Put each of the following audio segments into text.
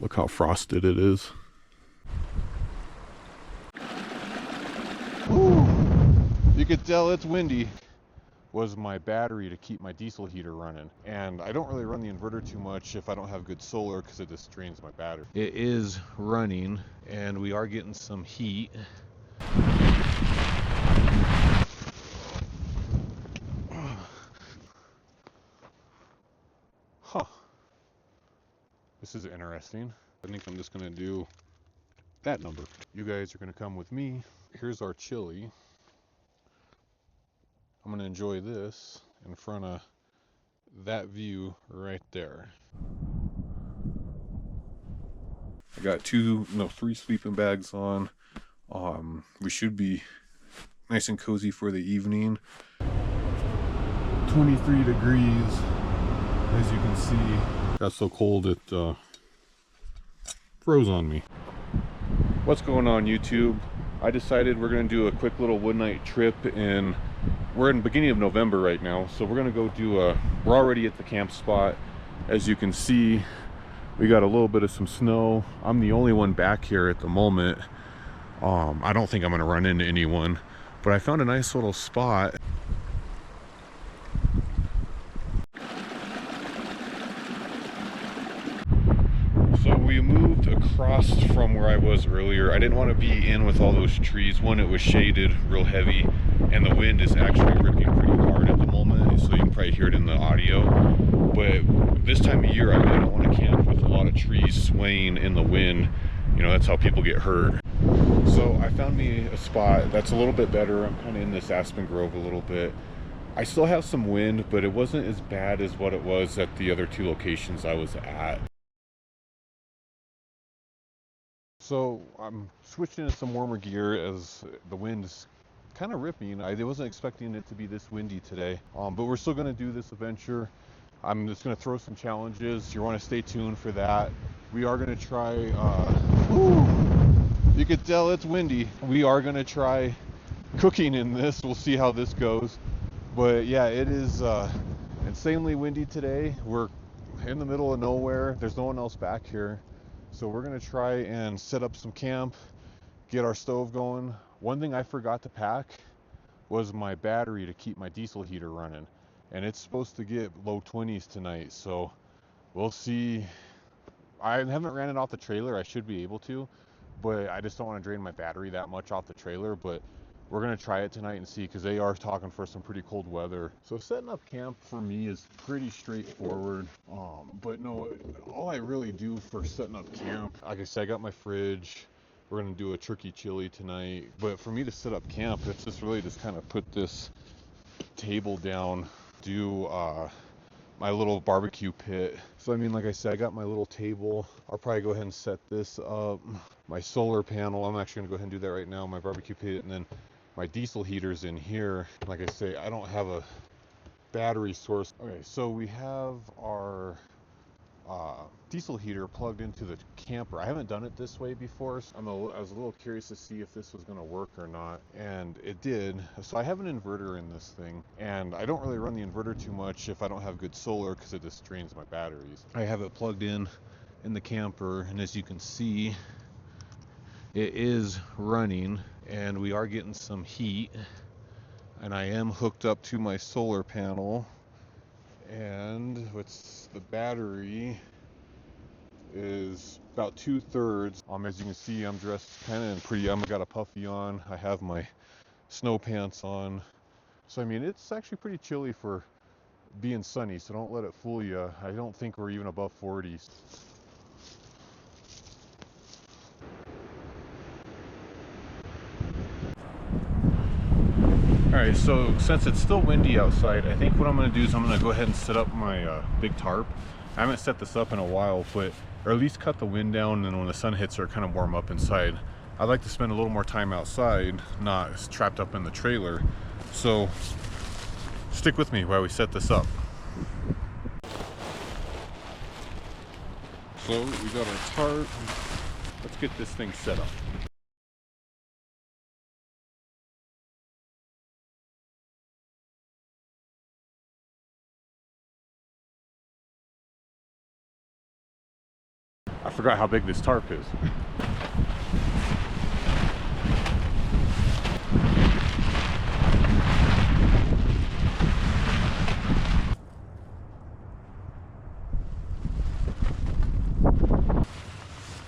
Look how frosted it is. Woo! You could tell it's windy. Was my battery to keep my diesel heater running. And I don't really run the inverter too much if I don't have good solar because it just drains my battery. It is running and we are getting some heat. Huh. This is interesting. I think I'm just gonna do that number. You guys are gonna come with me. Here's our chili. I'm gonna enjoy this in front of that view right there. I got three sleeping bags on. We should be nice and cozy for the evening. 23 degrees, as you can see. Got so cold it froze on me. What's going on, YouTube? I decided we're gonna do a quick little one night trip in, we're in the beginning of November right now, so we're gonna go do we're already at the camp spot. As you can see, we got a little bit of some snow. I'm the only one back here at the moment. I don't think I'm gonna run into anyone, but I found a nice little spot. So we moved across from where I was earlier. I didn't want to be in with all those trees. One, it was shaded real heavy, and the wind is actually ripping pretty hard at the moment, so you can probably hear it in the audio. But this time of year, I really don't want to camp with a lot of trees swaying in the wind. You know, that's how people get hurt. So I found me a spot that's a little bit better. I'm kind of in this aspen grove a little bit. I still have some wind, but it wasn't as bad as what it was at the other two locations I was at. So I'm switching into some warmer gear as the wind's kind of ripping. I wasn't expecting it to be this windy today, but we're still going to do this adventure. I'm just going to throw some challenges. You want to stay tuned for that. We are going to try, you could tell it's windy. We are going to try cooking in this. We'll see how this goes. But yeah, it is insanely windy today. We're in the middle of nowhere. There's no one else back here. So we're gonna try and set up some camp, get our stove going. One thing I forgot to pack was my battery to keep my diesel heater running. And it's supposed to get low 20s tonight, so we'll see. I haven't ran it off the trailer. I should be able to, but I just don't want to drain my battery that much off the trailer. But we're gonna try it tonight and see, because they are talking for some pretty cold weather. So setting up camp for me is pretty straightforward. But no, all I really do for setting up camp, like I said, I got my fridge. We're gonna do a turkey chili tonight. But for me to set up camp, it's just really just kind of put this table down, do my little barbecue pit. So I mean, like I said, I got my little table. I'll probably go ahead and set this up. My solar panel, I'm actually gonna go ahead and do that right now. My barbecue pit, and then my diesel heater's in here. Like I say, I don't have a battery source. Okay, so we have our diesel heater plugged into the camper. I haven't done it this way before, so I was a little curious to see if this was going to work or not, and it did. So I have an inverter in this thing, and I don't really run the inverter too much if I don't have good solar because it just drains my batteries. I have it plugged in the camper, and as you can see, it is running, and we are getting some heat, and I am hooked up to my solar panel, and what's the battery is about 2/3. As you can see, I'm dressed kind of pretty. I've got a puffy on. I have my snow pants on. So I mean, it's actually pretty chilly for being sunny. So don't let it fool you. I don't think we're even above 40s. Alright, so since it's still windy outside, I think what I'm going to do is I'm going to go ahead and set up my big tarp. I haven't set this up in a while, but or at least cut the wind down, and when the sun hits, it'll kind of warm up inside. I'd like to spend a little more time outside, not trapped up in the trailer. So stick with me while we set this up. So we got our tarp. Let's get this thing set up. I forgot how big this tarp is.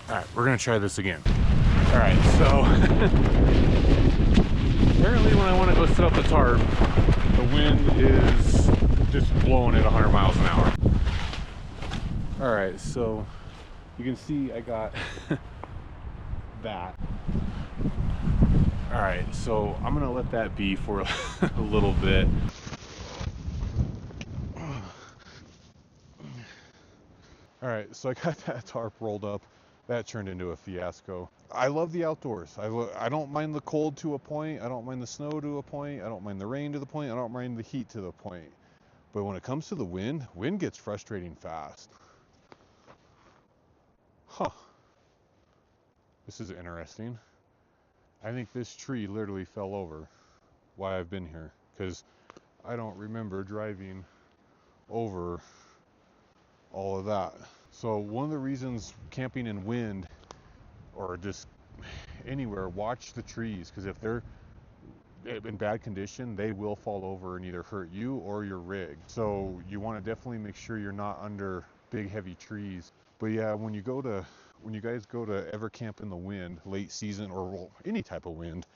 All right, we're gonna try this again. All right, so apparently when I want to go set up the tarp, the wind is just blowing at 100 miles an hour. All right, so you can see I got that. All right, so I'm gonna let that be for a little bit. All right, so I got that tarp rolled up. That turned into a fiasco. I love the outdoors. I don't mind the cold to a point. I don't mind the snow to a point. I don't mind the rain to the point. I don't mind the heat to the point. But when it comes to the wind gets frustrating fast. Huh. This is interesting. I think this tree literally fell over while I've been here, because I don't remember driving over all of that. So one of the reasons camping in wind, or just anywhere, watch the trees, because if they're in bad condition, they will fall over and either hurt you or your rig. So you want to definitely make sure you're not under big heavy trees. But yeah, when you guys go to ever camp in the wind, late season or any type of wind,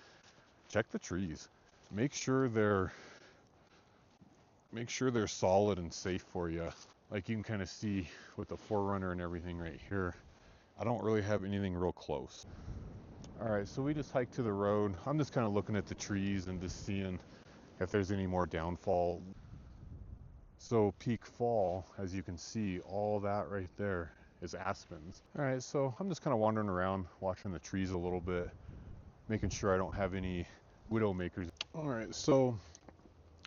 check the trees. Make sure they're solid and safe for you. Like you can kind of see with the Forerunner and everything right here, I don't really have anything real close. All right, so we just hiked to the road. I'm just kind of looking at the trees and just seeing if there's any more downfall. So peak fall, as you can see, all that right there is aspens. All right, so I'm just kind of wandering around, watching the trees a little bit, making sure I don't have any widowmakers. All right, so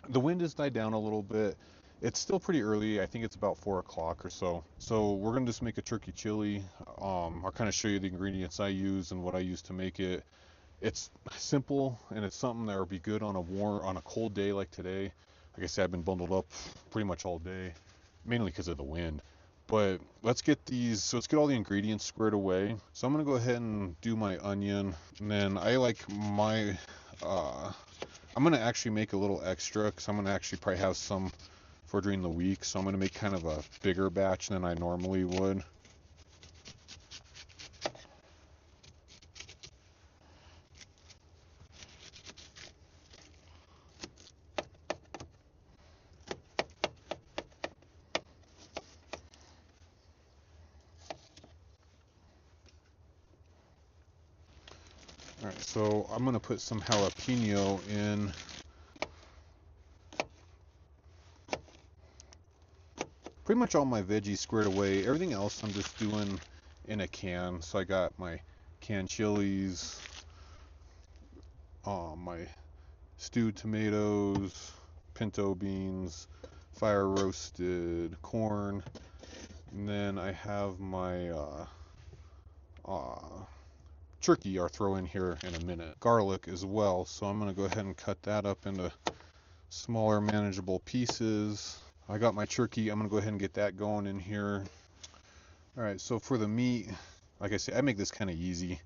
the wind has died down a little bit. It's still pretty early. I think it's about 4 o'clock or so. So we're gonna just make a turkey chili. I'll kind of show you the ingredients I use and what I use to make it. It's simple, and it's something that would be good on a cold day like today. Like I said, I've been bundled up pretty much all day, mainly because of the wind. But let's get all the ingredients squared away. So I'm gonna go ahead and do my onion, and then I'm gonna actually make a little extra, because I'm gonna actually probably have some for during the week. So I'm gonna make kind of a bigger batch than I normally would. Alright, so I'm going to put some jalapeno in. Pretty much all my veggies squared away. Everything else I'm just doing in a can. So I got my canned chilies, my stewed tomatoes, pinto beans, fire roasted corn, and then I have my turkey I'll throw in here in a minute. Garlic as well, so I'm going to go ahead and cut that up into smaller manageable pieces. I got my turkey. I'm going to go ahead and get that going in here. Alright, so for the meat, like I said, I make this kind of easy.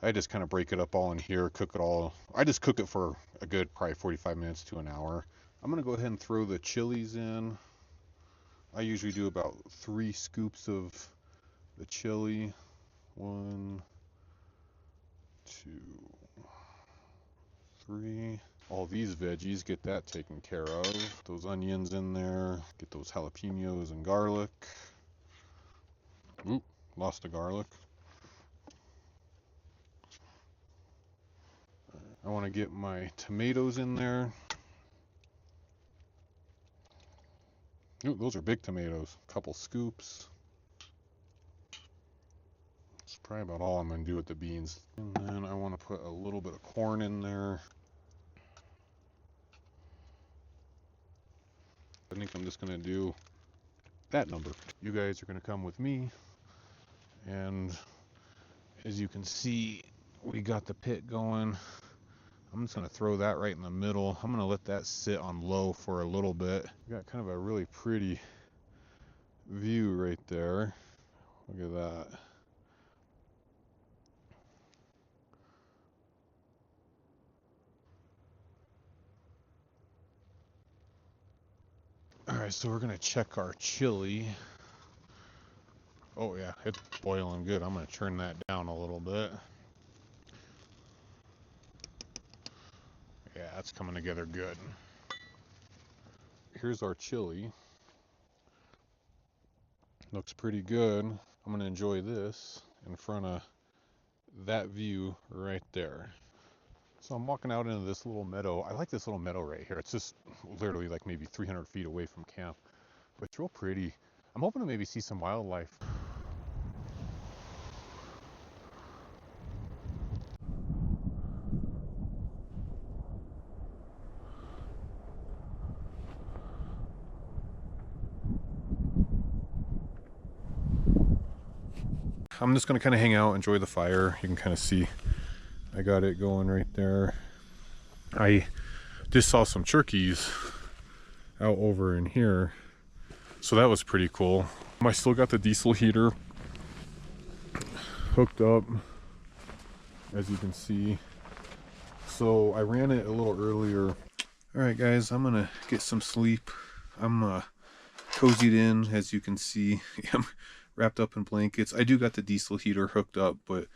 I just kind of break it up all in here, cook it all. I just cook it for a good probably 45 minutes to an hour. I'm going to go ahead and throw the chilies in. I usually do about 3 scoops of the chili. 1, 2, 3. All these veggies, get that taken care of. Those onions in there. Get those jalapenos and garlic. Oop, lost the garlic. I want to get my tomatoes in there. Ooh, those are big tomatoes. A couple scoops. That's probably about all I'm going to do with the beans. And then I want to put a little bit of corn in there. I think I'm just going to do that number. You guys are going to come with me. And as you can see, we got the pit going. I'm just going to throw that right in the middle. I'm going to let that sit on low for a little bit. We got kind of a really pretty view right there. Look at that. guys, so we're gonna check our chili. Oh yeah, it's boiling good. I'm gonna turn that down a little bit. Yeah, it's coming together good. Here's our chili. Looks pretty good. I'm gonna enjoy this in front of that view right there. So I'm walking out into this little meadow. I like this little meadow right here. It's just literally like maybe 300 feet away from camp, but it's real pretty. I'm hoping to maybe see some wildlife. I'm just gonna kind of hang out, enjoy the fire. You can kind of see I got it going right there. I just saw some turkeys out over in here, so that was pretty cool. I still got the diesel heater hooked up, as you can see. So I ran it a little earlier. All right guys, I'm gonna get some sleep. I'm cozied in, as you can see. I'm wrapped up in blankets. I do got the diesel heater hooked up, but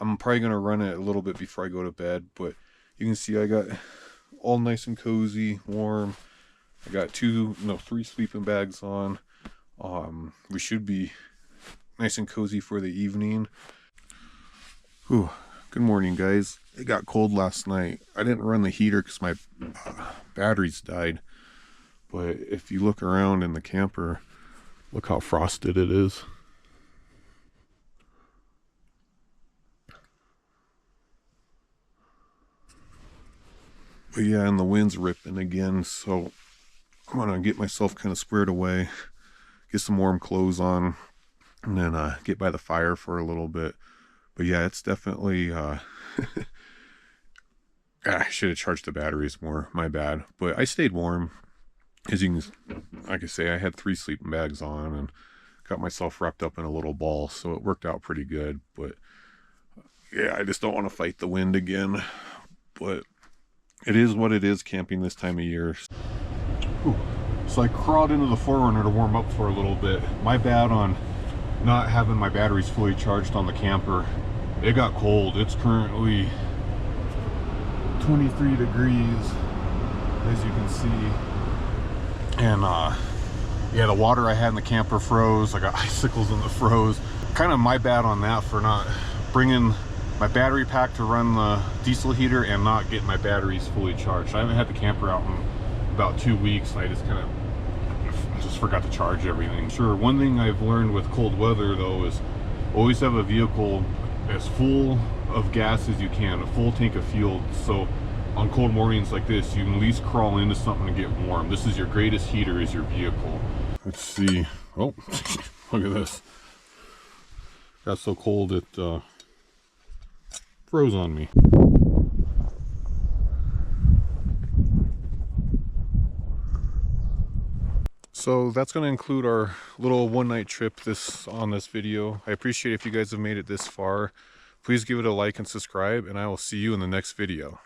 I'm probably gonna run it a little bit before I go to bed. But you can see I got all nice and cozy, warm. I got three sleeping bags on. We should be nice and cozy for the evening. Whew. Good morning guys. It got cold last night. I didn't run the heater because my batteries died. But if you look around in the camper, look how frosted it is. But yeah, and the wind's ripping again, so I'm gonna get myself kind of squared away, get some warm clothes on, and then get by the fire for a little bit. But yeah, it's definitely I should have charged the batteries more, my bad. But I stayed warm. As you can, like I say, I had 3 sleeping bags on and got myself wrapped up in a little ball, so it worked out pretty good. But yeah, I just don't want to fight the wind again. But it is what it is camping this time of year. Ooh. So I crawled into the 4Runner to warm up for a little bit. My bad on not having my batteries fully charged on the camper. It got cold. It's currently 23 degrees, as you can see. And yeah, the water I had in the camper froze. I got icicles in the froze. Kind of my bad on that for not bringing my battery pack to run the diesel heater and not getting my batteries fully charged. I haven't had the camper out in about 2 weeks, and I just kind of just forgot to charge everything. Sure, one thing I've learned with cold weather though is always have a vehicle as full of gas as you can, a full tank of fuel. So on cold mornings like this, you can at least crawl into something to get warm. This is your greatest heater, is your vehicle. Let's see. Oh, look at this. Got so cold it froze on me. So that's going to include our little one-night trip on this video. I appreciate if you guys have made it this far. Please give it a like and subscribe, and I will see you in the next video.